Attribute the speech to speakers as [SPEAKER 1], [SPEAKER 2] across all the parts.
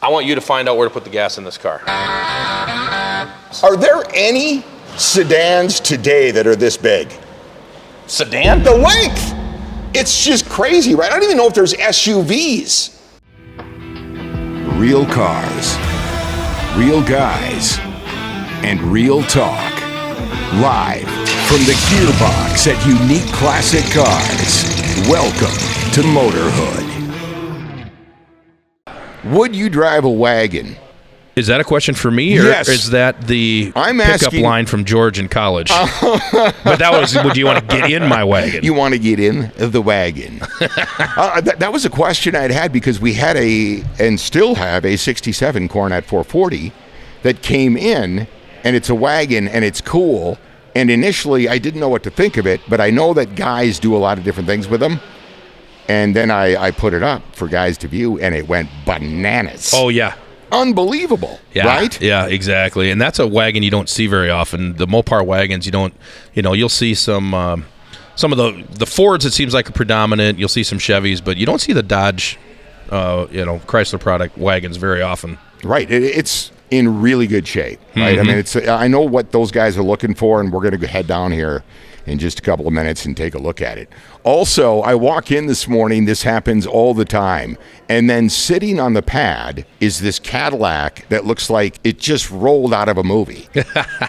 [SPEAKER 1] I want you to find out where to put the gas in this car.
[SPEAKER 2] Are there any sedans today that are this big?
[SPEAKER 1] Sedan?
[SPEAKER 2] The length! It's just crazy, right? I don't even know if there's SUVs.
[SPEAKER 3] Real cars, real guys, and real talk. Live from the gearbox at Unique Classic Cars. Welcome to Motorhood. Would you drive a wagon?
[SPEAKER 1] Is that a question for me, or
[SPEAKER 2] Yes.
[SPEAKER 1] is that the
[SPEAKER 2] I'm
[SPEAKER 1] pickup
[SPEAKER 2] asking-
[SPEAKER 1] line from George in college? But that was, would you want to get in my wagon?
[SPEAKER 2] You want to get in the wagon. That was a question I'd had because we had and still have a 67 Coronet 440 that came in, and it's a wagon, and it's cool. And initially, I didn't know what to think of it, but I know that guys do a lot of different things with them. And then I put it up for guys to view, and it went bananas.
[SPEAKER 1] Oh, yeah.
[SPEAKER 2] Unbelievable,
[SPEAKER 1] Yeah,
[SPEAKER 2] right?
[SPEAKER 1] Yeah, exactly. And that's a wagon you don't see very often. The Mopar wagons, you'll see some of the Fords, it seems like, are predominant. You'll see some Chevys, but you don't see the Dodge, Chrysler product wagons very often.
[SPEAKER 2] Right. It's in really good shape, right?
[SPEAKER 1] Mm-hmm.
[SPEAKER 2] I mean, I know what those guys are looking for, and we're going to head down here in just a couple of minutes and take a look at it. Also, I walk in this morning, this happens all the time, and then sitting on the pad is this Cadillac that looks like it just rolled out of a movie.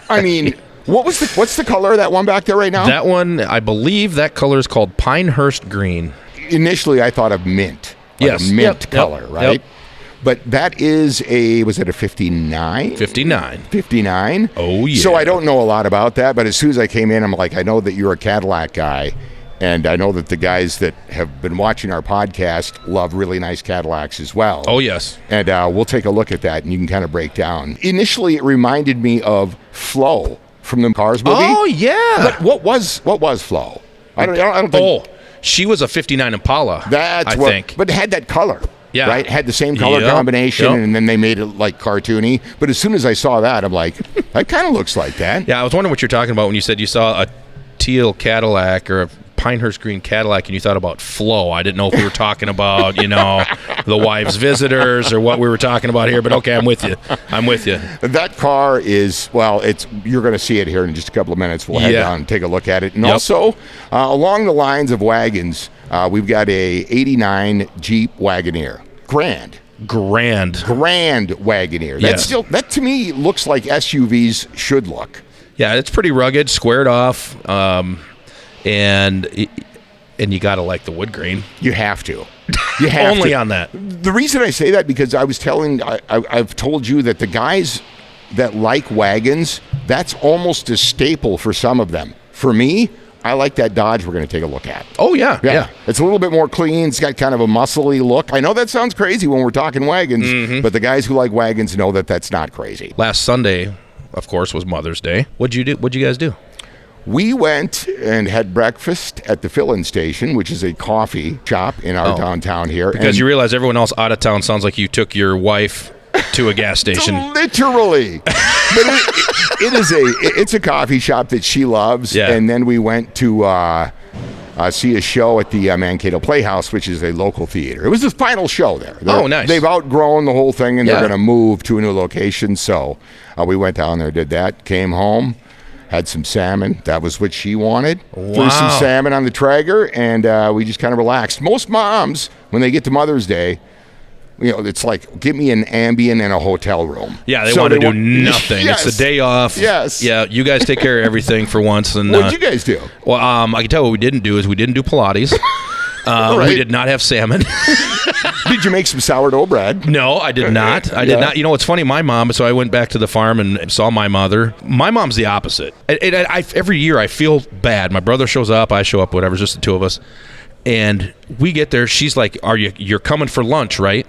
[SPEAKER 2] I mean, what's the color of that one back there right now?
[SPEAKER 1] That one, I believe that color is called Pinehurst Green.
[SPEAKER 2] Initially, I thought of mint. Like
[SPEAKER 1] Yes.
[SPEAKER 2] a mint
[SPEAKER 1] Yep.
[SPEAKER 2] color,
[SPEAKER 1] Yep.
[SPEAKER 2] right?
[SPEAKER 1] Yep.
[SPEAKER 2] But that is was it a 59?
[SPEAKER 1] 59.
[SPEAKER 2] 59?
[SPEAKER 1] Oh, yeah.
[SPEAKER 2] So I don't know a lot about that, but as soon as I came in, I'm like, I know that you're a Cadillac guy, and I know that the guys that have been watching our podcast love really nice Cadillacs as well.
[SPEAKER 1] Oh, yes.
[SPEAKER 2] And we'll take a look at that, and you can kind of break down. Initially, it reminded me of Flo from the Cars movie.
[SPEAKER 1] Oh, yeah.
[SPEAKER 2] But what was Flo? I don't think.
[SPEAKER 1] Oh, she was a 59 Impala,
[SPEAKER 2] That's
[SPEAKER 1] I
[SPEAKER 2] what,
[SPEAKER 1] think.
[SPEAKER 2] but it had that color.
[SPEAKER 1] Yeah.
[SPEAKER 2] Right? Had the same color
[SPEAKER 1] Yep.
[SPEAKER 2] combination,
[SPEAKER 1] Yep.
[SPEAKER 2] and then they made it like cartoony. But as soon as I saw that, I'm like, that kind of looks like that.
[SPEAKER 1] Yeah, I was wondering what you're talking about when you said you saw a teal Cadillac or a Pinehurst Green Cadillac and you thought about Flo. I didn't know if we were talking about, the wives' visitors or what we were talking about here, but okay, I'm with you.
[SPEAKER 2] That car is, you're going to see it here in just a couple of minutes. We'll head down and take a look at it. And
[SPEAKER 1] Yep.
[SPEAKER 2] also, along the lines of wagons, we've got a 89 Jeep Wagoneer. Grand Wagoneer.
[SPEAKER 1] Yes.
[SPEAKER 2] That to me looks like SUVs should look.
[SPEAKER 1] Yeah, it's pretty rugged, squared off, and you got to like the wood grain.
[SPEAKER 2] You have to. You have
[SPEAKER 1] Only
[SPEAKER 2] to.
[SPEAKER 1] on that.
[SPEAKER 2] The reason I say that because I've told you that the guys that like wagons, that's almost a staple for some of them. For me, I like that Dodge we're going to take a look at.
[SPEAKER 1] Oh, yeah.
[SPEAKER 2] It's a little bit more clean. It's got kind of a muscly look. I know that sounds crazy when we're talking wagons, but the guys who like wagons know that that's not crazy.
[SPEAKER 1] Last Sunday, of course, was Mother's Day. What'd you do? What'd you guys do?
[SPEAKER 2] We went and had breakfast at the fill-in station, which is a coffee shop in our downtown here.
[SPEAKER 1] Because you realize everyone else out of town sounds like you took your wife to a gas station.
[SPEAKER 2] Literally. But it's a coffee shop that she loves.
[SPEAKER 1] Yeah.
[SPEAKER 2] And then we went to see a show at the Mankato Playhouse, which is a local theater. It was the final show there.
[SPEAKER 1] Oh, nice.
[SPEAKER 2] They've outgrown the whole thing, and
[SPEAKER 1] Yeah.
[SPEAKER 2] they're going to move to a new location. So we went down there, did that, came home, had some salmon. That was what she wanted.
[SPEAKER 1] Wow.
[SPEAKER 2] Threw some salmon on the Traeger, and we just kind of relaxed. Most moms, when they get to Mother's Day, it's like, give me an Ambien and a hotel room.
[SPEAKER 1] Yeah, they want to do nothing.
[SPEAKER 2] Yes.
[SPEAKER 1] It's the day off.
[SPEAKER 2] Yes.
[SPEAKER 1] Yeah, you guys take care of everything for once. And
[SPEAKER 2] What did you guys do?
[SPEAKER 1] Well, I can tell what we didn't do is we didn't do Pilates.
[SPEAKER 2] Right.
[SPEAKER 1] We did not have salmon.
[SPEAKER 2] Did you make some sourdough bread?
[SPEAKER 1] No, I did not. I did not. You know, it's funny. My mom, so I went back to the farm and saw my mother. My mom's the opposite. Every year I feel bad. My brother shows up, I show up, whatever, it's just the two of us. And we get there. She's like, you're coming for lunch, right?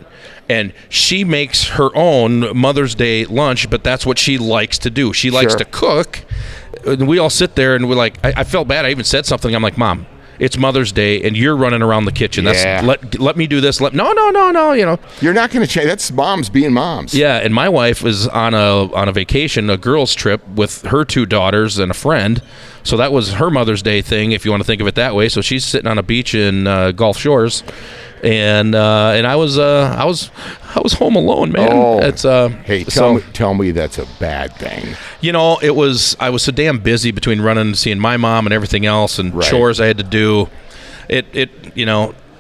[SPEAKER 1] And she makes her own Mother's Day lunch, but that's what she likes to do. She likes to cook. And we all sit there and we're like, I felt bad. I even said something. I'm like, Mom, it's Mother's Day and you're running around the kitchen.
[SPEAKER 2] Yeah.
[SPEAKER 1] Let me do this. No,
[SPEAKER 2] You're not going to change. That's moms being moms.
[SPEAKER 1] Yeah, and my wife was on a vacation, a girls' trip with her two daughters and a friend. So that was her Mother's Day thing, if you want to think of it that way. So she's sitting on a beach in Gulf Shores, and I was home alone, man.
[SPEAKER 2] Oh.
[SPEAKER 1] It's
[SPEAKER 2] Hey, tell me that's a bad thing.
[SPEAKER 1] I was so damn busy between running and seeing my mom and everything else and
[SPEAKER 2] Right.
[SPEAKER 1] chores I had to do.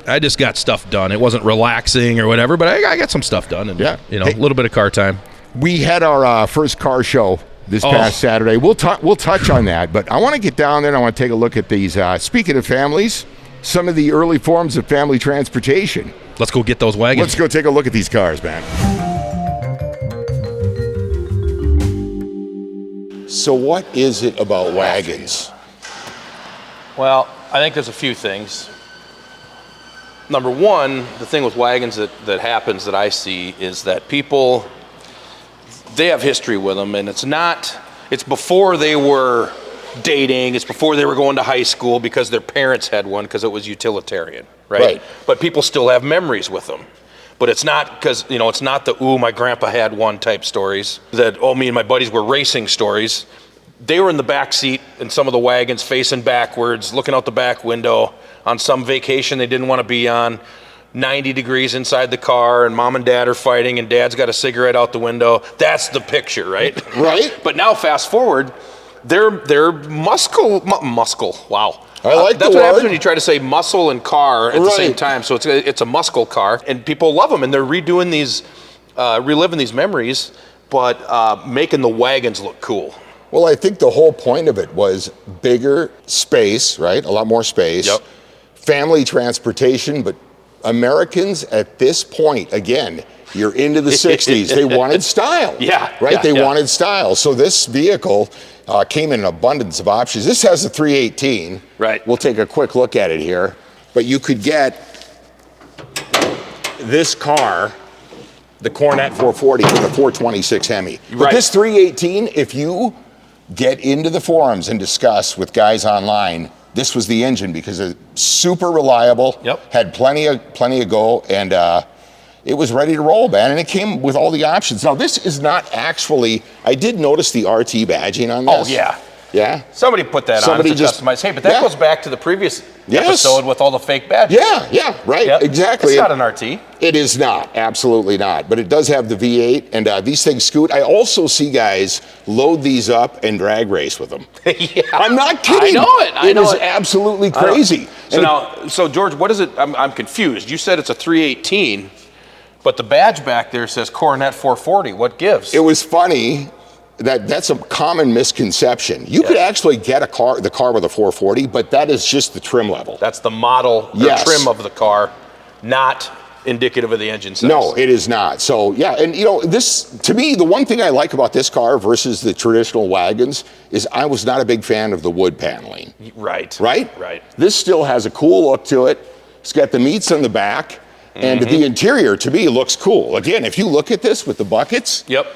[SPEAKER 1] I just got stuff done. It wasn't relaxing or whatever, but I got some stuff done, and
[SPEAKER 2] Yeah.
[SPEAKER 1] a little bit of car time.
[SPEAKER 2] We had our first car show this past Saturday. We'll touch on that, but I want to get down there and I want to take a look at these. Speaking of families, some of the early forms of family transportation.
[SPEAKER 1] Let's go get those wagons.
[SPEAKER 2] Let's go take a look at these cars, man. So what is it about wagons?
[SPEAKER 1] Well, I think there's a few things. Number one, the thing with wagons that happens that I see is that people, they have history with them, and it's before they were dating, it's before they were going to high school because their parents had one because it was utilitarian, right? But people still have memories with them. But it's not because, it's not the, ooh, my grandpa had one type stories that, oh, me and my buddies were racing stories. They were in the back seat in some of the wagons facing backwards, looking out the back window on some vacation they didn't want to be on, 90 degrees inside the car, and mom and dad are fighting, and dad's got a cigarette out the window. That's the picture, right?
[SPEAKER 2] Right.
[SPEAKER 1] But now fast forward, they're muscle. Wow.
[SPEAKER 2] I like
[SPEAKER 1] that's
[SPEAKER 2] the
[SPEAKER 1] what happens
[SPEAKER 2] word.
[SPEAKER 1] when you try to say muscle and car at the same time. So it's a muscle car, and people love them, and they're redoing these, reliving these memories, but making the wagons look cool.
[SPEAKER 2] Well, I think the whole point of it was bigger space, right? A lot more space.
[SPEAKER 1] Yep.
[SPEAKER 2] Family transportation, but Americans at this point, again, you're into the 60s. They wanted style.
[SPEAKER 1] Yeah.
[SPEAKER 2] Right?
[SPEAKER 1] Yeah,
[SPEAKER 2] they
[SPEAKER 1] yeah.
[SPEAKER 2] wanted style. So this vehicle came in an abundance of options. This has a 318.
[SPEAKER 1] Right.
[SPEAKER 2] We'll take a quick look at it here. But you could get this car, the Coronet 440 with a 426 Hemi. But
[SPEAKER 1] Right.
[SPEAKER 2] this 318, if you get into the forums and discuss with guys online, this was the engine because it's super reliable.
[SPEAKER 1] Yep.
[SPEAKER 2] Had plenty of go, and it was ready to roll, man. And it came with all the options. Now this is not actually. I did notice the RT badging on this.
[SPEAKER 1] Oh, yeah.
[SPEAKER 2] Yeah.
[SPEAKER 1] Somebody put that
[SPEAKER 2] Somebody
[SPEAKER 1] on to
[SPEAKER 2] just-
[SPEAKER 1] customize. Hey, but that
[SPEAKER 2] yeah.
[SPEAKER 1] goes back to the previous
[SPEAKER 2] Yes.
[SPEAKER 1] episode with all the fake badges.
[SPEAKER 2] Yeah, right,
[SPEAKER 1] Yep.
[SPEAKER 2] exactly.
[SPEAKER 1] It's not an RT.
[SPEAKER 2] It is not, absolutely not. But it does have the V8, and these things scoot. I also see guys load these up and drag race with them.
[SPEAKER 1] Yeah.
[SPEAKER 2] I'm not kidding.
[SPEAKER 1] I know it.
[SPEAKER 2] It is absolutely crazy.
[SPEAKER 1] So George, what is it? I'm confused. You said it's a 318, but the badge back there says Coronet 440. What gives?
[SPEAKER 2] It was funny. That's a common misconception. You could actually get the car with a 440, but that is just the trim level.
[SPEAKER 1] That's the model or
[SPEAKER 2] Yes.
[SPEAKER 1] trim of the car, not indicative of the engine size.
[SPEAKER 2] No, it is not. So yeah, and this, to me, the one thing I like about this car versus the traditional wagons is I was not a big fan of the wood paneling.
[SPEAKER 1] Right.
[SPEAKER 2] Right? This still has a cool look to it. It's got the meats on the back, and the interior, to me, looks cool. Again, if you look at this with the buckets,
[SPEAKER 1] Yep.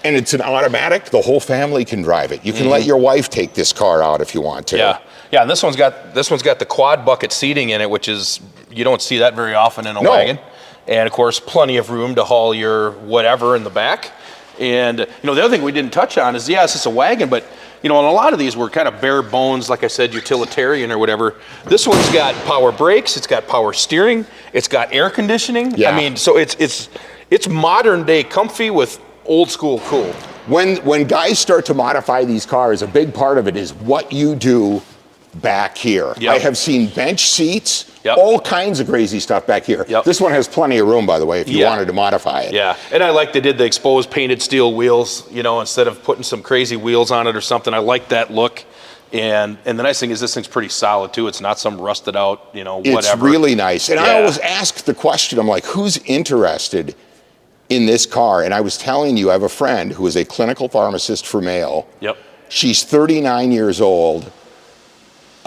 [SPEAKER 2] and it's an automatic, the whole family can drive it. You can let your wife take this car out if you want to.
[SPEAKER 1] Yeah. And this one's got the quad bucket seating in it, which is, you don't see that very often in a
[SPEAKER 2] No.
[SPEAKER 1] wagon. And of course, plenty of room to haul your whatever in the back. And the other thing we didn't touch on is, yes, it's a wagon, but on a lot of these were kind of bare bones, like I said, utilitarian or whatever. This one's got power brakes, it's got power steering, it's got air conditioning.
[SPEAKER 2] Yeah.
[SPEAKER 1] I mean, so it's modern day comfy with old school cool.
[SPEAKER 2] When guys start to modify these cars, a big part of it is what you do back here.
[SPEAKER 1] Yep.
[SPEAKER 2] I have seen bench seats,
[SPEAKER 1] Yep.
[SPEAKER 2] all kinds of crazy stuff back here.
[SPEAKER 1] Yep.
[SPEAKER 2] This one has plenty of room, by the way, if you
[SPEAKER 1] Yeah.
[SPEAKER 2] wanted to modify it.
[SPEAKER 1] Yeah, and I like they did the exposed painted steel wheels, instead of putting some crazy wheels on it or something. I like that look. And the nice thing is this thing's pretty solid too. It's not some rusted out, whatever.
[SPEAKER 2] It's really nice. And I
[SPEAKER 1] Yeah.
[SPEAKER 2] always ask the question, I'm like, who's interested in this car? And I was telling you, I have a friend who is a clinical pharmacist for Mayo.
[SPEAKER 1] Yep.
[SPEAKER 2] She's 39 years old,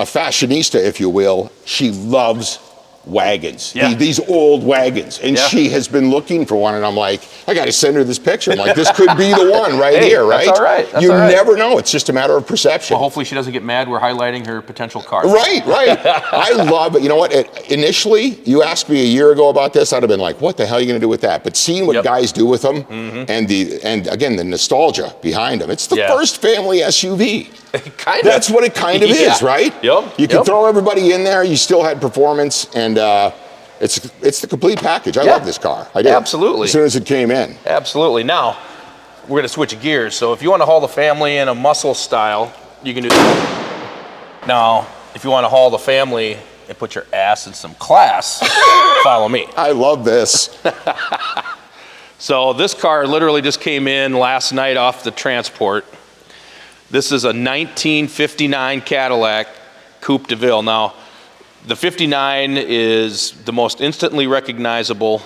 [SPEAKER 2] a fashionista, if you will. She loves wagons,
[SPEAKER 1] Yeah.
[SPEAKER 2] these old wagons. And
[SPEAKER 1] Yeah.
[SPEAKER 2] she has been looking for one. And I'm like, I got to send her this picture. I'm like, this could be the one right
[SPEAKER 1] Hey,
[SPEAKER 2] here, right?
[SPEAKER 1] that's all right. That's
[SPEAKER 2] you
[SPEAKER 1] all right.
[SPEAKER 2] never know. It's just a matter of perception.
[SPEAKER 1] Well, hopefully she doesn't get mad we're highlighting her potential car.
[SPEAKER 2] Right. I love it. You know what? Initially, you asked me a year ago about this, I'd have been like, what the hell are you going to do with that? But seeing what
[SPEAKER 1] Yep.
[SPEAKER 2] guys do with them and again, the nostalgia behind them. It's the
[SPEAKER 1] Yeah.
[SPEAKER 2] first family SUV.
[SPEAKER 1] Kind of.
[SPEAKER 2] That's what it kind of
[SPEAKER 1] Yeah.
[SPEAKER 2] is, right?
[SPEAKER 1] Yep.
[SPEAKER 2] You can
[SPEAKER 1] Yep.
[SPEAKER 2] throw everybody in there. You still had performance. And It's the complete package. I love this car. I did.
[SPEAKER 1] Absolutely.
[SPEAKER 2] As soon as it came in.
[SPEAKER 1] Absolutely. Now, we're going to switch gears. So if you want to haul the family in a muscle style, you can do that. Now, if you want to haul the family and put your ass in some class, follow me.
[SPEAKER 2] I love this.
[SPEAKER 1] So this car literally just came in last night off the transport. This is a 1959 Cadillac Coupe de Ville. Now, the 59 is the most instantly recognizable,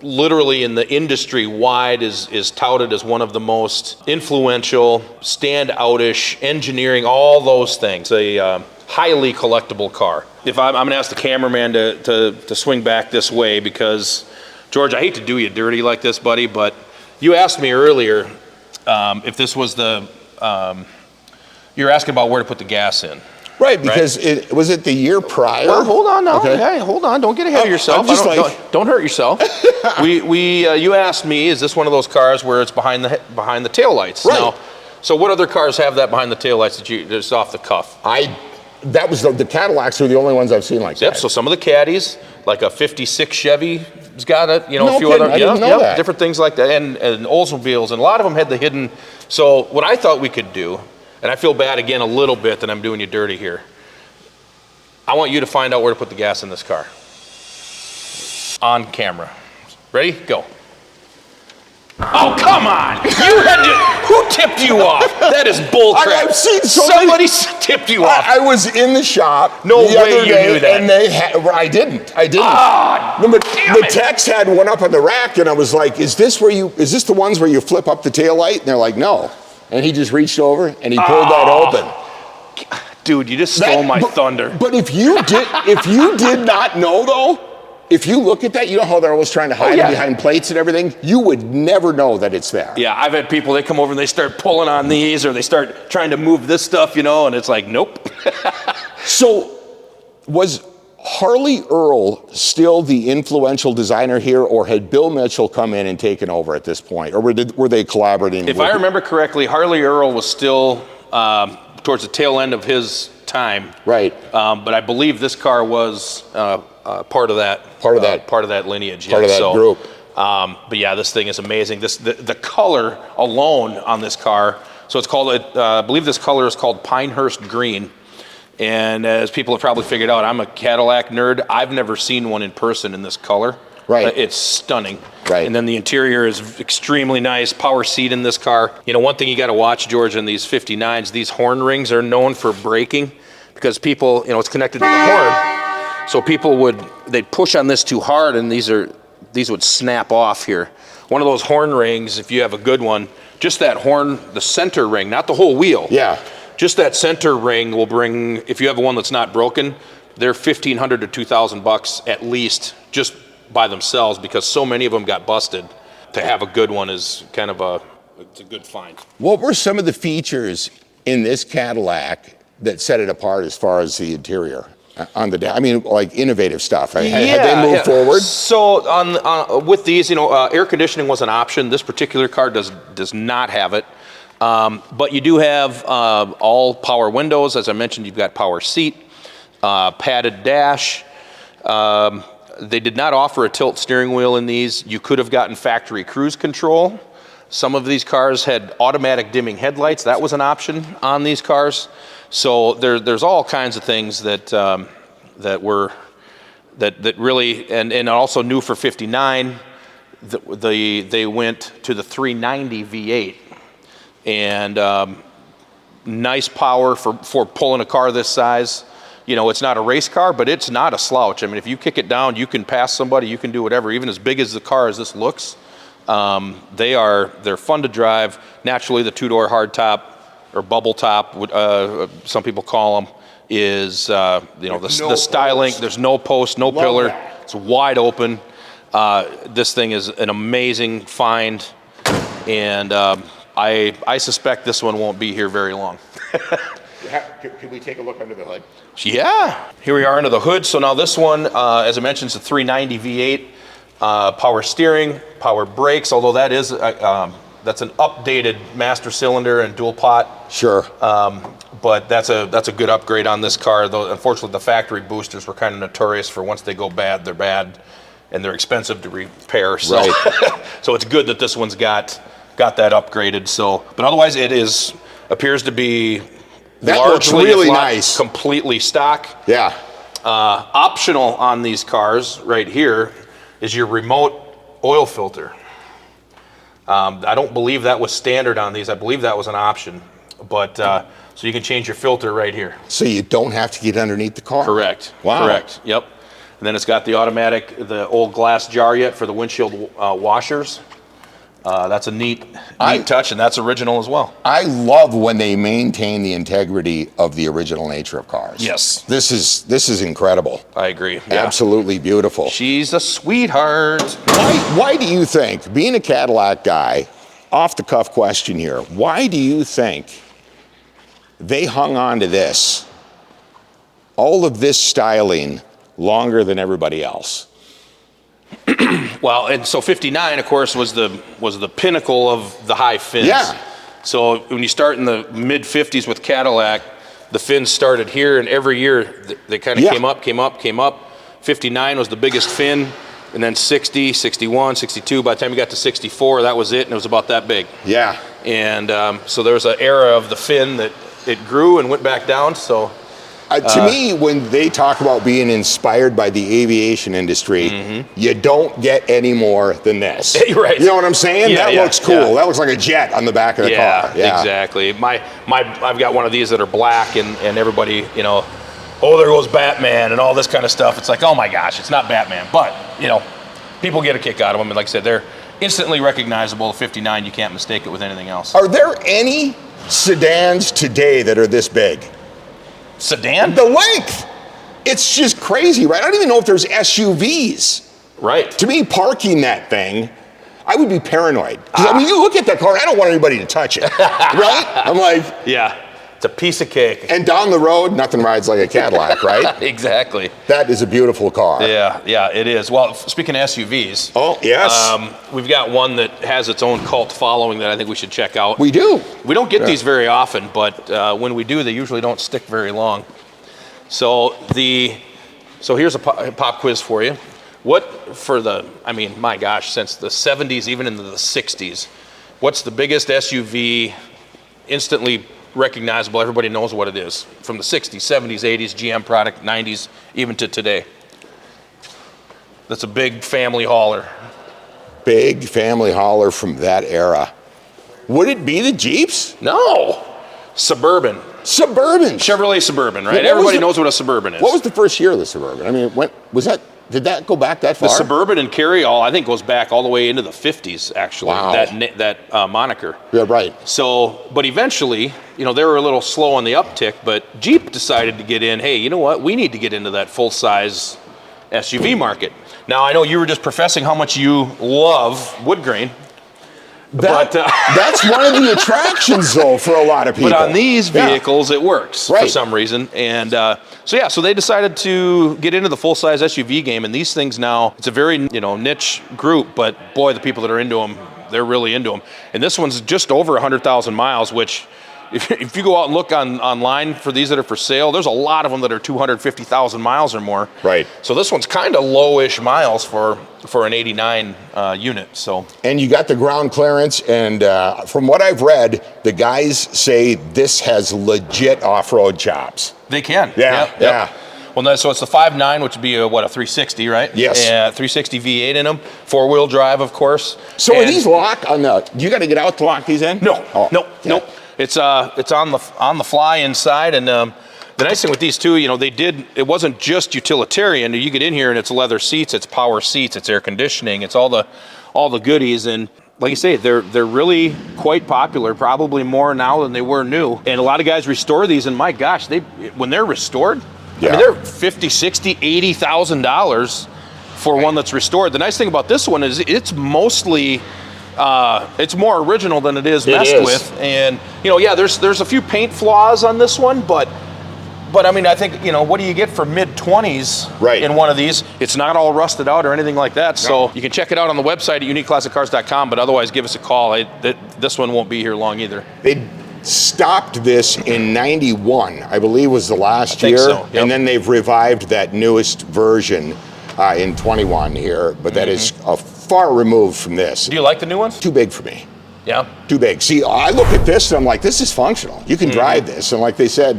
[SPEAKER 1] literally in the industry wide is touted as one of the most influential, stand-out-ish, engineering, all those things. A highly collectible car. If I'm going to ask the cameraman to swing back this way, because George, I hate to do you dirty like this, buddy, but you asked me earlier if this was you're asking about where to put the gas in.
[SPEAKER 2] Right, because was it the year prior?
[SPEAKER 1] Well, hold on now.
[SPEAKER 2] Okay.
[SPEAKER 1] Hey, hold on. Don't get ahead of yourself. Don't hurt yourself. You asked me, is this one of those cars where it's behind the taillights?
[SPEAKER 2] Right.
[SPEAKER 1] Now, so what other cars have that behind the taillights just off the cuff?
[SPEAKER 2] That was the Cadillacs are the only ones I've seen like that.
[SPEAKER 1] Yep. So some of the Caddies, like a '56 Chevy's got it.
[SPEAKER 2] No
[SPEAKER 1] a few
[SPEAKER 2] kidding,
[SPEAKER 1] other,
[SPEAKER 2] I didn't know that.
[SPEAKER 1] different things like that, and Oldsmobiles, and a lot of them had the hidden. So what I thought we could do, and I feel bad again a little bit that I'm doing you dirty here. I want you to find out where to put the gas in this car. On camera. Ready? Go. Oh, come on! Who tipped you off? That is bullcrap.
[SPEAKER 2] I've seen
[SPEAKER 1] somebody tipped you off.
[SPEAKER 2] I was in the shop
[SPEAKER 1] No
[SPEAKER 2] the
[SPEAKER 1] way
[SPEAKER 2] other
[SPEAKER 1] you
[SPEAKER 2] day,
[SPEAKER 1] knew that.
[SPEAKER 2] and I didn't.
[SPEAKER 1] Ah,
[SPEAKER 2] The techs had one up on the rack, and I was like, is this the ones where you flip up the taillight? And they're like, no. And he just reached over and he pulled that open.
[SPEAKER 1] Dude, you just stole my thunder.
[SPEAKER 2] But if you did not know though, if you look at that, you know how they're always trying to hide it behind plates and everything? You would never know that it's there.
[SPEAKER 1] Yeah, I've had people, they come over and they start pulling on these, or they start trying to move this stuff, and it's like, nope.
[SPEAKER 2] So was Harley Earl still the influential designer here, or had Bill Mitchell come in and taken over at this point? Or were they collaborating?
[SPEAKER 1] If I remember correctly, Harley Earl was still towards the tail end of his time.
[SPEAKER 2] Right.
[SPEAKER 1] But I believe this car was part of that lineage.
[SPEAKER 2] Part of that group.
[SPEAKER 1] But yeah, this thing is amazing. The color alone on this car. So it's called. I believe this color is called Pinehurst Green. And as people have probably figured out, I'm a Cadillac nerd. I've never seen one in person in this color.
[SPEAKER 2] Right.
[SPEAKER 1] It's stunning.
[SPEAKER 2] Right.
[SPEAKER 1] And then the interior is extremely nice. Power seat in this car. One thing you got to watch, George, in these 59s, these horn rings are known for braking because people, it's connected to the horn. So they'd push on this too hard, and these would snap off here. One of those horn rings, if you have a good one, just that horn, the center ring, not the whole wheel.
[SPEAKER 2] Yeah.
[SPEAKER 1] Just that center ring will bring, if you have one that's not broken, they're $1,500 to $2,000 at least just by themselves, because so many of them got busted. To have a good one is it's a good find.
[SPEAKER 2] What were some of the features in this Cadillac that set it apart as far as the interior? Like innovative stuff. Had they moved forward?
[SPEAKER 1] So with these, air conditioning was an option. This particular car does not have it. But you do have all power windows. As I mentioned, you've got power seat, padded dash. They did not offer a tilt steering wheel in these. You could have gotten factory cruise control. Some of these cars had automatic dimming headlights. That was an option on these cars. So there's all kinds of things that really, and also new for 59. They went to the 390 V8. And nice power for pulling a car this size. It's not a race car, but it's not a slouch. I mean, if you kick it down, you can pass somebody, you can do whatever. Even as big as the car as this looks, they're fun to drive. Naturally, the two-door hardtop or bubble top, some people call them, is the styling. There's no post, no pillar. It's wide open. This thing is an amazing find, and I suspect this one won't be here very long.
[SPEAKER 2] Can we take a look under the hood?
[SPEAKER 1] Yeah. Here we are under the hood. So now this one, as I mentioned, is a 390 V8, power steering, power brakes, although that That's an updated master cylinder and dual pot.
[SPEAKER 2] Sure.
[SPEAKER 1] But that's a good upgrade on this car. Though unfortunately, the factory boosters were kind of notorious for once they go bad, they're bad, and they're expensive to repair. So,
[SPEAKER 2] Right.
[SPEAKER 1] so it's good that this one's got that upgraded. So, but otherwise, appears to be
[SPEAKER 2] That looks
[SPEAKER 1] largely,
[SPEAKER 2] really
[SPEAKER 1] if not
[SPEAKER 2] nice.
[SPEAKER 1] completely stock.
[SPEAKER 2] Yeah.
[SPEAKER 1] Optional on these cars right here is your remote oil filter. I don't believe that was standard on these. I believe that was an option. But so you can change your filter right here.
[SPEAKER 2] So you don't have to get underneath the car.
[SPEAKER 1] Correct.
[SPEAKER 2] Wow.
[SPEAKER 1] Correct. Yep. And then it's got the automatic, the old glass jar yet for the windshield washers. That's a neat touch, and that's original as well.
[SPEAKER 2] I love when they maintain the integrity of the original nature of cars.
[SPEAKER 1] Yes.
[SPEAKER 2] This is incredible.
[SPEAKER 1] I agree. Yeah.
[SPEAKER 2] Absolutely beautiful.
[SPEAKER 1] She's a sweetheart.
[SPEAKER 2] Why do you think, being a Cadillac guy, off the cuff question here, why do you think they hung on to this, all of this styling, longer than everybody else?
[SPEAKER 1] Well, and so 59, of course, was the pinnacle of the high fins.
[SPEAKER 2] Yeah.
[SPEAKER 1] So when you start in the mid 50s with Cadillac, the fins started here, and every year they kind of came up. 59 was the biggest fin, and then 60, 61, 62. By the time you got to 64, that was it, and it was about that big.
[SPEAKER 2] Yeah.
[SPEAKER 1] And so there was an era of the fin that it grew and went back down. So
[SPEAKER 2] to me, when they talk about being inspired by the aviation industry, you don't get any more than this.
[SPEAKER 1] Right.
[SPEAKER 2] You know what I'm saying?
[SPEAKER 1] Yeah,
[SPEAKER 2] that looks cool.
[SPEAKER 1] yeah.
[SPEAKER 2] That looks like a jet on the back of the car. Yeah,
[SPEAKER 1] Exactly. I've got one of these that are black, and everybody, oh, there goes Batman and all this kind of stuff. It's like, oh my gosh, it's not Batman. But, people get a kick out of them. And like I said, they're instantly recognizable. 59, you can't mistake it with anything else.
[SPEAKER 2] Are there any sedans today that are this big?
[SPEAKER 1] Sedan?
[SPEAKER 2] The length. It's just crazy, right? I don't even know if there's SUVs.
[SPEAKER 1] Right.
[SPEAKER 2] To me, parking that thing, I would be paranoid. 'Cause, I mean, you look at that car, I don't want anybody to touch it, right? I'm like,
[SPEAKER 1] Yeah. It's a piece of cake.
[SPEAKER 2] and down the road, nothing rides like a Cadillac, right?
[SPEAKER 1] Exactly.
[SPEAKER 2] That is a beautiful car.
[SPEAKER 1] Yeah, it is. Well, speaking of SUVs,
[SPEAKER 2] Oh, yes.
[SPEAKER 1] we've got one that has its own cult following that I think we should check out.
[SPEAKER 2] We do.
[SPEAKER 1] We don't get these very often, but when we do, they usually don't stick very long. So here's a pop quiz for you. My gosh, since the 70s, even into the 60s, what's the biggest SUV instantly recognizable? Everybody knows what it is. From the 60s, 70s, 80s, GM product, 90s, even to today. That's a big family hauler.
[SPEAKER 2] Big family hauler from that era. Would it be the Jeeps?
[SPEAKER 1] No. Suburban.
[SPEAKER 2] Suburban.
[SPEAKER 1] Chevrolet Suburban, right?
[SPEAKER 2] What was
[SPEAKER 1] Everybody
[SPEAKER 2] the-
[SPEAKER 1] knows what a Suburban is.
[SPEAKER 2] What was the first year of the Suburban? I mean, did that go back that far?
[SPEAKER 1] The Suburban and Carryall, I think, goes back all the way into the 50s, actually.
[SPEAKER 2] Wow.
[SPEAKER 1] That moniker.
[SPEAKER 2] Yeah, right.
[SPEAKER 1] So, but eventually, they were a little slow on the uptick, but Jeep decided to get in. Hey, you know what? We need to get into that full-size SUV market. Now, I know you were just professing how much you love wood grain.
[SPEAKER 2] That's one of the attractions, though, for a lot of people.
[SPEAKER 1] But on these vehicles, it works for
[SPEAKER 2] Right.
[SPEAKER 1] some reason. And so they decided to get into the full-size SUV game. And these things now, it's a very niche group, but boy, the people that are into them, they're really into them. And this one's just over 100,000 miles, which if you go out and look online for these that are for sale, there's a lot of them that are 250,000 miles or more.
[SPEAKER 2] Right.
[SPEAKER 1] So this one's kind of lowish miles for an 89 unit. So.
[SPEAKER 2] And you got the ground clearance, and from what I've read, the guys say this has legit off-road chops.
[SPEAKER 1] They can.
[SPEAKER 2] Yeah, yeah.
[SPEAKER 1] Well, so it's the 5.9, which would be a 360, right?
[SPEAKER 2] Yes.
[SPEAKER 1] 360 V8 in them, four-wheel drive, of course.
[SPEAKER 2] So are these locked on the? You got to get out to lock these in?
[SPEAKER 1] No,
[SPEAKER 2] Oh,
[SPEAKER 1] nope. It's on the fly inside, and the nice thing with these too, it wasn't just utilitarian. You get in here and it's leather seats, it's power seats, it's air conditioning, it's all the goodies. And like you say, they're really quite popular, probably more now than they were new. And a lot of guys restore these, and my gosh, when they're restored, they're $50,000, $60,000, $80,000 for one that's restored. The nice thing about this one is it's mostly it's more original than it is messed with. And there's a few paint flaws on this one, but But I mean, I think, what do you get for mid-20s
[SPEAKER 2] Right.
[SPEAKER 1] in one of these? It's not all rusted out or anything like that. So you can check it out on the website at uniqueclassiccars.com, but otherwise give us a call. This one won't be here long either.
[SPEAKER 2] They stopped this in 91, I believe was the last
[SPEAKER 1] think
[SPEAKER 2] year.
[SPEAKER 1] so, yep.
[SPEAKER 2] And then they've revived that newest version in 21 here, but that is far removed from this.
[SPEAKER 1] Do you like the new ones?
[SPEAKER 2] Too big for me.
[SPEAKER 1] Yeah.
[SPEAKER 2] Too big. See, I look at this and I'm like, this is functional. You can drive this. And like they said,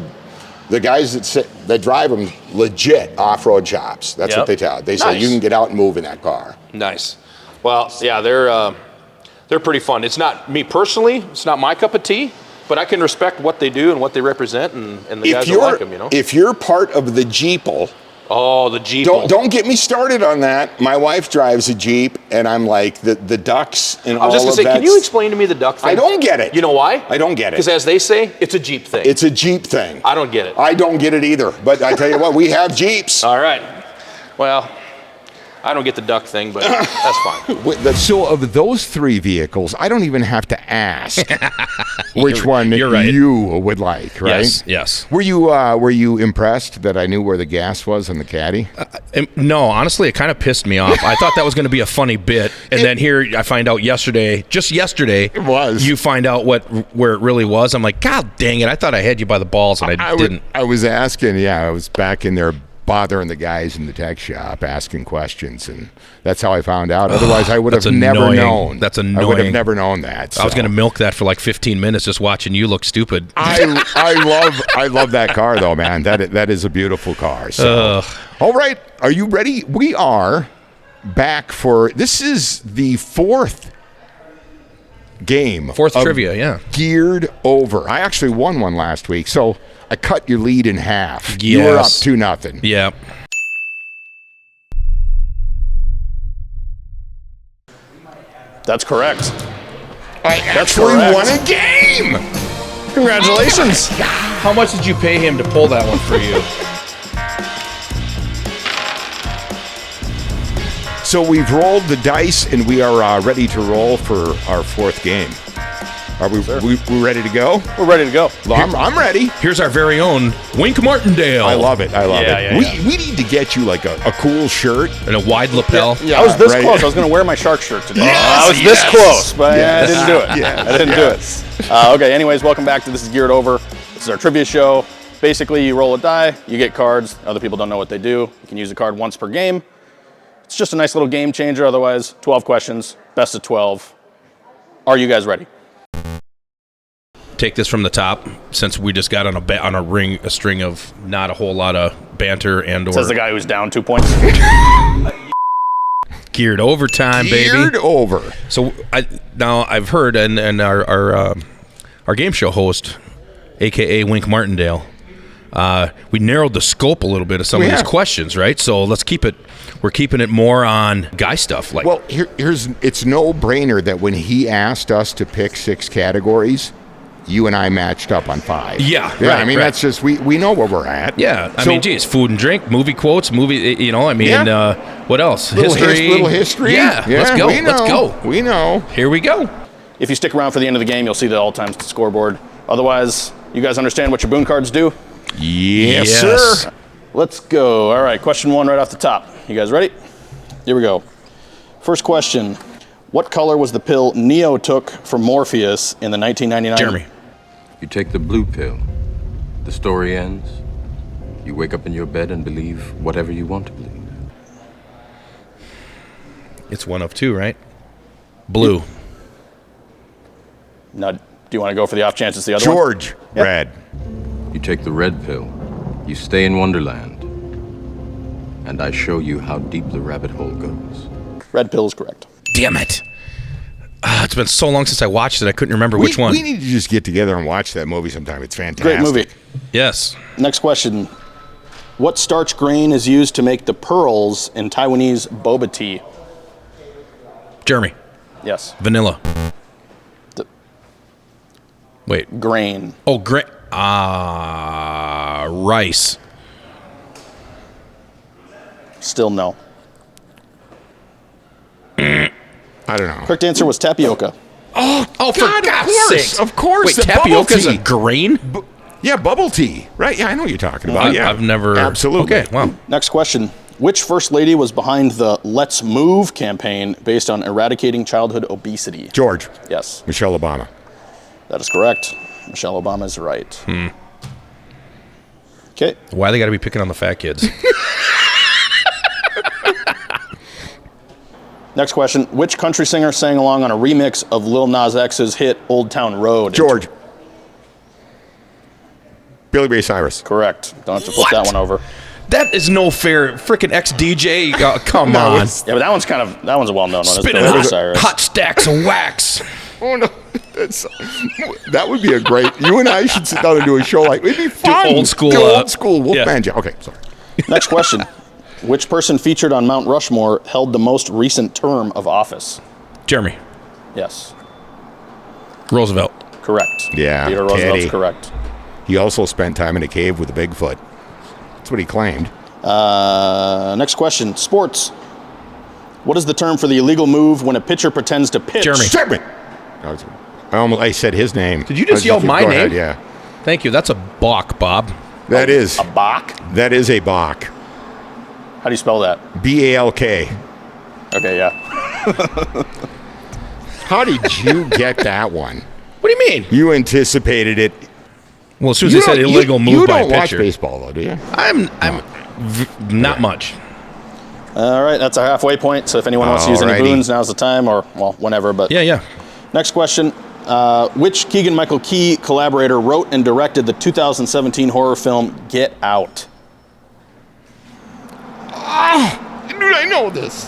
[SPEAKER 2] the guys that drive them, legit off-road shops. That's what they tell. They say you can get out and move in that car.
[SPEAKER 1] Nice. Well, yeah, they're pretty fun. It's not me personally. It's not my cup of tea, but I can respect what they do and what they represent, and the guys that like them.
[SPEAKER 2] If you're part of the Jeeple.
[SPEAKER 1] Oh, the Jeep.
[SPEAKER 2] Don't get me started on that. My wife drives a Jeep, and I'm like, the ducks and all of that.
[SPEAKER 1] I was just going to say, can you explain to me the duck thing?
[SPEAKER 2] I don't get it.
[SPEAKER 1] You know why?
[SPEAKER 2] I don't get it.
[SPEAKER 1] Because as they say, it's a Jeep thing.
[SPEAKER 2] It's a Jeep thing.
[SPEAKER 1] I don't get it.
[SPEAKER 2] I don't get it either. But I tell you what, we have Jeeps.
[SPEAKER 1] All right. Well, I don't get the duck thing, but that's fine.
[SPEAKER 2] So of those three vehicles, I don't even have to ask which one
[SPEAKER 1] right.
[SPEAKER 2] you would like, right?
[SPEAKER 1] Yes.
[SPEAKER 2] Were you impressed that I knew where the gas was on the Caddy?
[SPEAKER 1] No, honestly, it kind of pissed me off. I thought that was going to be a funny bit, and then here I find out just yesterday,
[SPEAKER 2] it was.
[SPEAKER 1] You find out where it really was. I'm like, God dang it! I thought I had you by the balls, and I didn't.
[SPEAKER 2] I was asking. Yeah, I was back in there bothering the guys in the tech shop, asking questions, and that's how I found out. Otherwise, I would have never known.
[SPEAKER 1] That's annoying.
[SPEAKER 2] I would have never known that. So.
[SPEAKER 1] I was going to milk that for like 15 minutes just watching you look stupid.
[SPEAKER 2] I love that car though, man. That is a beautiful car. So. All right, are you ready? We are back for this is the fourth game.
[SPEAKER 1] Fourth trivia, yeah.
[SPEAKER 2] Geared over. I actually won one last week, so I cut your lead in half.
[SPEAKER 1] Yes.
[SPEAKER 2] You were up 2-0.
[SPEAKER 1] Yeah.
[SPEAKER 4] That's correct.
[SPEAKER 2] I actually won a game.
[SPEAKER 4] Congratulations.
[SPEAKER 1] How much did you pay him to pull that one for you?
[SPEAKER 2] So we've rolled the dice, and we are ready to roll for our fourth game. Are we ready to go?
[SPEAKER 4] We're ready to go.
[SPEAKER 2] Well, I'm ready.
[SPEAKER 1] Here's our very own Wink Martindale.
[SPEAKER 2] I love it.
[SPEAKER 4] Yeah.
[SPEAKER 2] We need to get you like a cool shirt.
[SPEAKER 1] And a wide lapel.
[SPEAKER 4] Yeah, I was this close. I was going to wear my shark shirt today. I was this close, but I didn't do it. I didn't do it. Okay, anyways, welcome back to This is Geared Over. This is our trivia show. Basically, you roll a die, you get cards. Other people don't know what they do. You can use a card once per game. It's just a nice little game changer. Otherwise, 12 questions, best of 12. Are you guys ready?
[SPEAKER 1] Take this from the top, since we just got on a string of not a whole lot of banter and/or.
[SPEAKER 4] Says the guy who's down 2 points.
[SPEAKER 1] Geared overtime, baby.
[SPEAKER 2] Geared over.
[SPEAKER 1] So I've heard, and our game show host, aka Wink Martindale, we narrowed the scope a little bit of some of these questions, right? So let's keep it. We're keeping it more on guy stuff.
[SPEAKER 2] Well, it's no brainer that when he asked us to pick 6 categories, you and I matched up on 5.
[SPEAKER 1] Yeah,
[SPEAKER 2] right. I mean, that's just we know where we're at.
[SPEAKER 1] Yeah, I mean, geez, food and drink, movie quotes, what else?
[SPEAKER 2] Little history.
[SPEAKER 1] Yeah, let's go. Let's go.
[SPEAKER 2] We know.
[SPEAKER 1] Here we go.
[SPEAKER 4] If you stick around for the end of the game, you'll see the all-time scoreboard. Otherwise, you guys understand what your boon cards do?
[SPEAKER 2] Yes, sir.
[SPEAKER 4] Let's go. All right, question 1 right off the top. You guys ready? Here we go. First question. What color was the pill Neo took from Morpheus in the 1999?
[SPEAKER 1] Jeremy.
[SPEAKER 5] You take the blue pill. The story ends. You wake up in your bed and believe whatever you want to believe.
[SPEAKER 1] It's one of 2, right? Blue.
[SPEAKER 4] Now, do you want to go for the off chance it's the other
[SPEAKER 2] George.
[SPEAKER 4] one? Yep.
[SPEAKER 2] Red.
[SPEAKER 5] You take the red pill. You stay in Wonderland. And I show you how deep the rabbit hole goes.
[SPEAKER 4] Red pill is correct.
[SPEAKER 1] Damn it. It's been so long since I watched it, I couldn't remember which one.
[SPEAKER 2] We need to just get together and watch that movie sometime. It's fantastic.
[SPEAKER 4] Great movie.
[SPEAKER 1] Yes.
[SPEAKER 4] Next question. What starch grain is used to make the pearls in Taiwanese boba tea?
[SPEAKER 1] Jeremy.
[SPEAKER 4] Yes.
[SPEAKER 1] Vanilla. Wait.
[SPEAKER 4] Grain.
[SPEAKER 1] Oh, rice.
[SPEAKER 4] Still no.
[SPEAKER 2] I don't know.
[SPEAKER 4] Correct answer was tapioca.
[SPEAKER 1] Oh, for
[SPEAKER 2] God,
[SPEAKER 1] God's
[SPEAKER 2] of course,
[SPEAKER 1] sake.
[SPEAKER 2] Of course.
[SPEAKER 1] Wait,
[SPEAKER 2] the
[SPEAKER 1] tapioca's
[SPEAKER 2] bubble tea.
[SPEAKER 1] a grain?
[SPEAKER 2] Yeah, bubble tea. Right. Yeah, I know what you're talking about. Yeah,
[SPEAKER 1] I've never.
[SPEAKER 2] Absolutely.
[SPEAKER 1] Okay. Wow.
[SPEAKER 4] Next question. Which first lady was behind the Let's Move campaign based on eradicating childhood obesity?
[SPEAKER 2] George.
[SPEAKER 4] Yes.
[SPEAKER 2] Michelle Obama.
[SPEAKER 4] That is correct. Michelle Obama is right. Okay.
[SPEAKER 1] Why they got to be picking on the fat kids?
[SPEAKER 4] Next question. Which country singer sang along on a remix of Lil Nas X's hit Old Town Road?
[SPEAKER 2] George. Billy Ray Cyrus.
[SPEAKER 4] Correct. Don't have to flip that one over.
[SPEAKER 1] That is no fair. Freaking ex-DJ. Come on.
[SPEAKER 4] Yeah, but that one's a well-known one. It's
[SPEAKER 1] Spinning
[SPEAKER 4] Billy Ray Cyrus.
[SPEAKER 1] hot stacks of wax.
[SPEAKER 2] Oh no, that would be a great. You and I should sit down and do a show like it'd be fun.
[SPEAKER 1] old school,
[SPEAKER 2] Do old school Wolfman Jack. Okay, sorry.
[SPEAKER 4] Next question. Which person featured on Mount Rushmore held the most recent term of office?
[SPEAKER 1] Jeremy.
[SPEAKER 4] Yes.
[SPEAKER 1] Roosevelt.
[SPEAKER 4] Correct.
[SPEAKER 2] Yeah,
[SPEAKER 4] Theodore Roosevelt's
[SPEAKER 2] Teddy.
[SPEAKER 4] correct.
[SPEAKER 2] He also spent time in a cave with a Bigfoot. That's what he claimed.
[SPEAKER 4] Next question. Sports. What is the term for the illegal move when a pitcher pretends to pitch?
[SPEAKER 1] Jeremy.
[SPEAKER 2] I said his name.
[SPEAKER 1] Did you just yell my
[SPEAKER 2] Go
[SPEAKER 1] name?
[SPEAKER 2] ahead, yeah.
[SPEAKER 1] Thank you. That's a balk, Bob.
[SPEAKER 2] That is.
[SPEAKER 4] A balk?
[SPEAKER 2] That is a balk.
[SPEAKER 4] How do you spell that?
[SPEAKER 2] B-A-L-K.
[SPEAKER 4] Okay, yeah.
[SPEAKER 2] How did you get that one?
[SPEAKER 1] What do you mean?
[SPEAKER 2] You anticipated it.
[SPEAKER 1] Well, as soon as they said illegal move by a
[SPEAKER 2] You don't watch
[SPEAKER 1] pitcher.
[SPEAKER 2] baseball, though, do you?
[SPEAKER 1] I'm not much.
[SPEAKER 4] All right, that's our halfway point. So if anyone wants to use any
[SPEAKER 2] Alrighty.
[SPEAKER 4] boons, now's the time, or, well, whenever. But
[SPEAKER 1] Yeah.
[SPEAKER 4] Next question. Which Keegan-Michael Key collaborator wrote and directed the 2017 horror film Get Out?
[SPEAKER 2] Dude, I know this.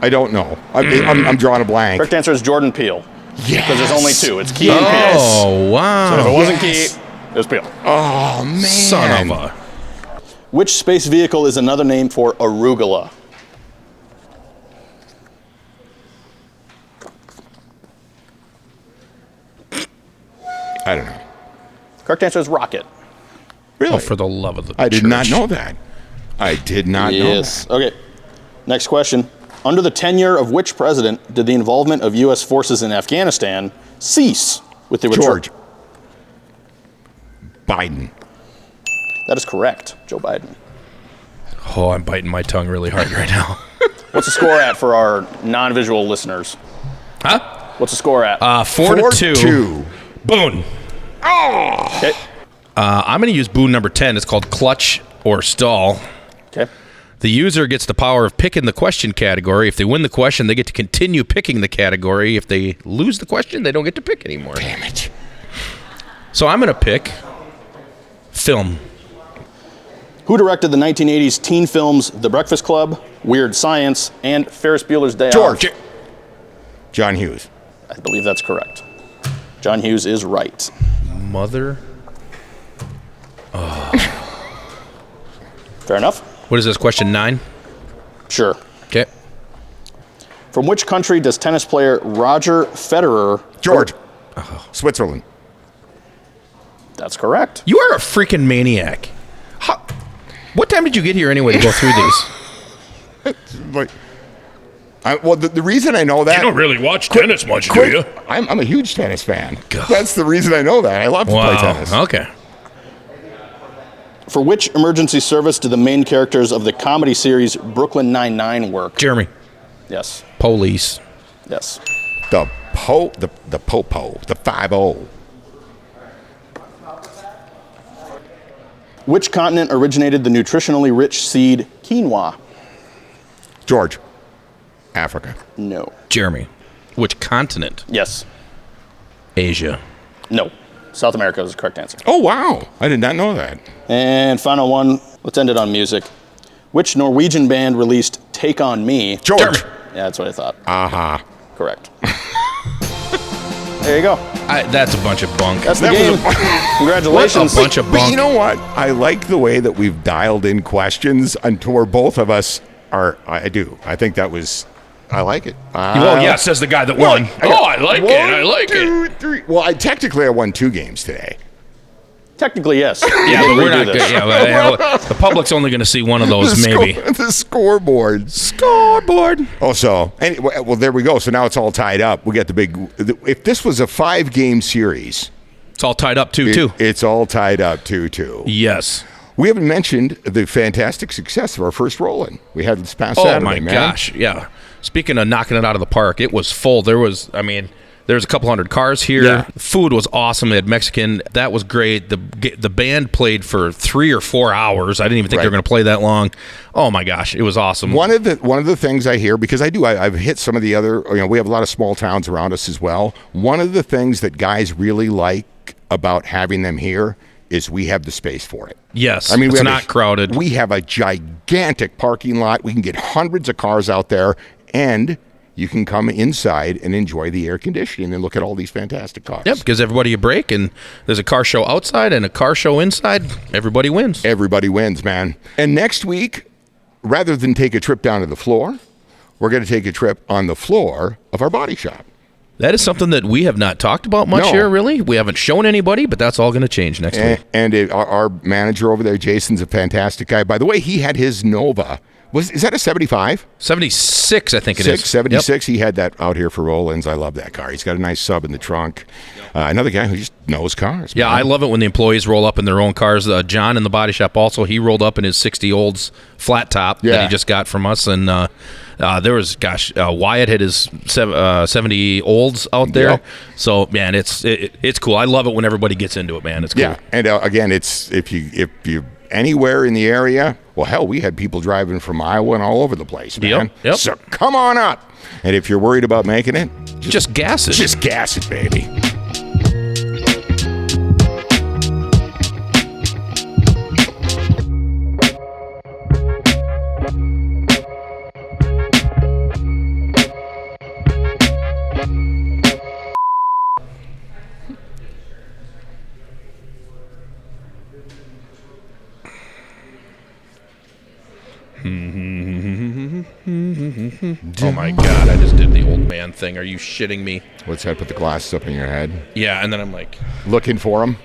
[SPEAKER 2] I don't know. I'm drawing a blank.
[SPEAKER 4] Correct answer is Jordan Peele.
[SPEAKER 2] Yes.
[SPEAKER 4] Because there's only two. It's Key and Peele.
[SPEAKER 1] Oh, wow.
[SPEAKER 4] If it wasn't
[SPEAKER 2] Yes.
[SPEAKER 4] Key, it was Peele.
[SPEAKER 2] Oh, man.
[SPEAKER 1] Son of a.
[SPEAKER 4] Which space vehicle is another name for arugula?
[SPEAKER 2] I don't know.
[SPEAKER 4] Correct answer is rocket.
[SPEAKER 2] Really?
[SPEAKER 1] Oh, for the love of the
[SPEAKER 2] I did
[SPEAKER 1] church.
[SPEAKER 2] not know that. I did not know
[SPEAKER 4] Yes. Okay. Next question. Under the tenure of which president did the involvement of U.S. forces in Afghanistan cease with the
[SPEAKER 2] that. George. Biden.
[SPEAKER 4] That is correct. Joe Biden.
[SPEAKER 1] Oh, I'm biting my tongue really hard right now.
[SPEAKER 4] What's the score at for our non-visual listeners?
[SPEAKER 1] Huh?
[SPEAKER 4] What's the score at?
[SPEAKER 1] 4-2. Boone.
[SPEAKER 4] Okay.
[SPEAKER 1] I'm going to use boon number 10. It's called clutch or stall.
[SPEAKER 4] Okay.
[SPEAKER 1] The user gets the power of picking the question category. If they win the question, they get to continue picking the category. If they lose the question, they don't get to pick anymore.
[SPEAKER 2] Damn it.
[SPEAKER 1] So I'm going to pick film.
[SPEAKER 4] Who directed the 1980s teen films The Breakfast Club, Weird Science, and Ferris Bueller's Day
[SPEAKER 2] George.
[SPEAKER 4] Off?
[SPEAKER 2] John Hughes.
[SPEAKER 4] I believe that's correct. John Hughes is right.
[SPEAKER 1] Mother.
[SPEAKER 4] Fair enough?
[SPEAKER 1] What is this, question 9?
[SPEAKER 4] Sure.
[SPEAKER 1] Okay.
[SPEAKER 4] From which country does tennis player Roger Federer...
[SPEAKER 2] George. Switzerland.
[SPEAKER 4] That's correct.
[SPEAKER 1] You are a freaking maniac. What time did you get here anyway to go through these?
[SPEAKER 2] Like, well, the reason I know that...
[SPEAKER 1] You don't really watch tennis much, do you?
[SPEAKER 2] I'm a huge tennis fan.
[SPEAKER 1] God.
[SPEAKER 2] That's the reason I know that. I love to play tennis.
[SPEAKER 1] Okay.
[SPEAKER 4] For which emergency service do the main characters of the comedy series Brooklyn Nine-Nine work?
[SPEAKER 1] Jeremy.
[SPEAKER 4] Yes.
[SPEAKER 1] Police.
[SPEAKER 4] Yes.
[SPEAKER 2] The Popo, the 5-0.
[SPEAKER 4] Which continent originated the nutritionally rich seed quinoa?
[SPEAKER 2] George. Africa.
[SPEAKER 4] No.
[SPEAKER 1] Jeremy. Which continent?
[SPEAKER 4] Yes.
[SPEAKER 1] Asia.
[SPEAKER 4] No. South America is the correct answer.
[SPEAKER 2] Oh, wow. I did not know that.
[SPEAKER 4] And final one, let's end it on music. Which Norwegian band released Take On Me?
[SPEAKER 2] George.
[SPEAKER 4] Yeah, that's what I thought.
[SPEAKER 2] Aha.
[SPEAKER 4] Correct. There you go.
[SPEAKER 1] That's a bunch of bunk.
[SPEAKER 4] That's the
[SPEAKER 2] That
[SPEAKER 4] game.
[SPEAKER 2] was
[SPEAKER 4] Congratulations.
[SPEAKER 1] What a bunch of
[SPEAKER 2] But
[SPEAKER 1] bunk.
[SPEAKER 2] you know what? I like the way that we've dialed in questions until where both of us are. I do. I think that was. I like it.
[SPEAKER 1] Well, yeah, says the guy that won.
[SPEAKER 2] I like
[SPEAKER 1] it. I like it.
[SPEAKER 2] Three. Well, technically I won 2 games today.
[SPEAKER 4] Technically, yes.
[SPEAKER 1] Yeah, but we're not good. Yeah, the public's only going to see one of those, maybe.
[SPEAKER 2] The scoreboard.
[SPEAKER 1] Scoreboard.
[SPEAKER 2] Oh, so, anyway, well, there we go. So now it's all tied up. We got the big, if this was a 5-game series.
[SPEAKER 1] It's all tied up 2-2.
[SPEAKER 2] It's all tied up 2-2.
[SPEAKER 1] Yes.
[SPEAKER 2] We haven't mentioned the fantastic success of our first roll-in. We had this past Saturday,
[SPEAKER 1] my
[SPEAKER 2] man.
[SPEAKER 1] gosh, yeah. Speaking of knocking it out of the park, it was full. There was a couple hundred cars here.
[SPEAKER 2] Yeah.
[SPEAKER 1] Food was awesome. They had Mexican. That was great. The band played for 3 or 4 hours. I didn't even think they were going to play that long. Oh my gosh, it was awesome.
[SPEAKER 2] One of the things I hear, because I've hit some of the other, we have a lot of small towns around us as well. One of the things that guys really like about having them here is we have the space for it.
[SPEAKER 1] Yes,
[SPEAKER 2] I mean,
[SPEAKER 1] it's not crowded.
[SPEAKER 2] We have a gigantic parking lot. We can get hundreds of cars out there, and you can come inside and enjoy the air conditioning and look at all these fantastic cars.
[SPEAKER 1] Yep, because everybody you break, and there's a car show outside and a car show inside. Everybody wins.
[SPEAKER 2] Everybody wins, man. And next week, rather than take a trip down to the floor, we're going to take a trip on the floor of our body shop.
[SPEAKER 1] That is something that we have not talked about much here, really. We haven't shown anybody, but that's all going to change next week.
[SPEAKER 2] And our manager over there, Jason's a fantastic guy. By the way, he had his Nova. Is that a 75?
[SPEAKER 1] 76, I think it is.
[SPEAKER 2] 76. Yep. He had that out here for roll-ins. I love that car. He's got a nice sub in the trunk. Another guy who just knows cars.
[SPEAKER 1] Yeah,
[SPEAKER 2] man.
[SPEAKER 1] I love it when the employees roll up in their own cars. John in the body shop also, he rolled up in his 60 Olds flat top that he just got from us. And there was, Wyatt had his 70 Olds out there.
[SPEAKER 2] Yep.
[SPEAKER 1] So, man, it's cool. I love it when everybody gets into it, man. It's cool.
[SPEAKER 2] Yeah, and again, it's if you anywhere in the area, well, hell, we had people driving from Iowa and all over the place, man.
[SPEAKER 1] Yep.
[SPEAKER 2] So come on up. And if you're worried about making it,
[SPEAKER 1] just gas it.
[SPEAKER 2] Just gas it, baby.
[SPEAKER 1] Oh my God, I just did the old man thing. Are you shitting me?
[SPEAKER 2] What's that? Put the glasses up in your head.
[SPEAKER 1] Yeah, and then I'm like,
[SPEAKER 2] looking for them.